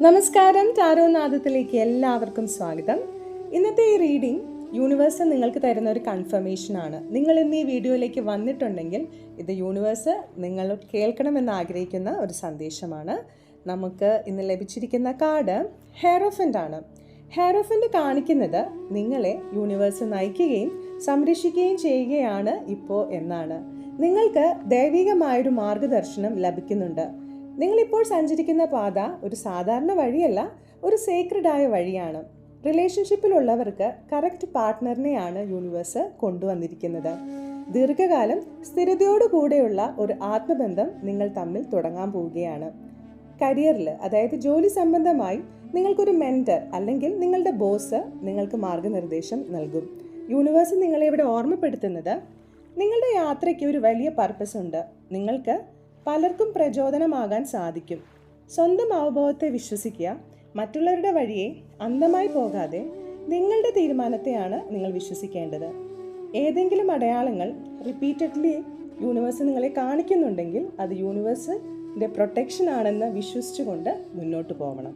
നമസ്കാരം, ടാരോനാഥത്തിലേക്ക് എല്ലാവർക്കും സ്വാഗതം. ഇന്നത്തെ ഈ റീഡിംഗ് യൂണിവേഴ്സ് നിങ്ങൾക്ക് തരുന്ന ഒരു കൺഫർമേഷനാണ്. നിങ്ങൾ ഇന്ന് ഈ വീഡിയോയിലേക്ക് വന്നിട്ടുണ്ടെങ്കിൽ ഇത് യൂണിവേഴ്സ് നിങ്ങൾ കേൾക്കണമെന്ന് ആഗ്രഹിക്കുന്ന ഒരു സന്ദേശമാണ്. നമുക്ക് ഇന്ന് ലഭിച്ചിരിക്കുന്ന കാർഡ് ഹെയറോഫൻ്റ് ആണ്. ഹെയറോഫൻ്റ് കാണിക്കുന്നത് നിങ്ങളെ യൂണിവേഴ്സ് നയിക്കുകയും സംരക്ഷിക്കുകയും ചെയ്യുകയാണ് ഇപ്പോൾ എന്നാണ്. നിങ്ങൾക്ക് ദൈവികമായൊരു മാർഗദർശനം ലഭിക്കുന്നുണ്ട്. നിങ്ങളിപ്പോൾ സഞ്ചരിക്കുന്ന പാത ഒരു സാധാരണ വഴിയല്ല, ഒരു സേക്രഡായ വഴിയാണ്. റിലേഷൻഷിപ്പിലുള്ളവർക്ക് കറക്റ്റ് പാർട്ട്ണറിനെയാണ് യൂണിവേഴ്സ് കൊണ്ടുവന്നിരിക്കുന്നത്. ദീർഘകാലം സ്ഥിരതയോടുകൂടെയുള്ള ഒരു ആത്മബന്ധം നിങ്ങൾ തമ്മിൽ തുടങ്ങാൻ പോവുകയാണ്. കരിയറിൽ, അതായത് ജോലി സംബന്ധമായി നിങ്ങൾക്കൊരു മെൻറ്റർ അല്ലെങ്കിൽ നിങ്ങളുടെ ബോസ് നിങ്ങൾക്ക് മാർഗനിർദ്ദേശം നൽകും. യൂണിവേഴ്സ് നിങ്ങളെ ഇവിടെ ഓർമ്മപ്പെടുത്തുന്നത് നിങ്ങളുടെ യാത്രയ്ക്ക് ഒരു വലിയ പർപ്പസ് ഉണ്ട്. നിങ്ങൾക്ക് പലർക്കും പ്രചോദനമാകാൻ സാധിക്കും. സ്വന്തം അവബോധത്തെ വിശ്വസിക്കുക. മറ്റുള്ളവരുടെ വഴിയെ അന്ധമായി പോകാതെ നിങ്ങളുടെ തീരുമാനത്തെയാണ് നിങ്ങൾ വിശ്വസിക്കേണ്ടത്. ഏതെങ്കിലും അടയാളങ്ങൾ റിപ്പീറ്റഡ്ലി യൂണിവേഴ്സ് നിങ്ങളെ കാണിക്കുന്നുണ്ടെങ്കിൽ അത് യൂണിവേഴ്സിൻ്റെ പ്രൊട്ടക്ഷൻ ആണെന്ന് വിശ്വസിച്ചുകൊണ്ട് മുന്നോട്ട് പോകണം.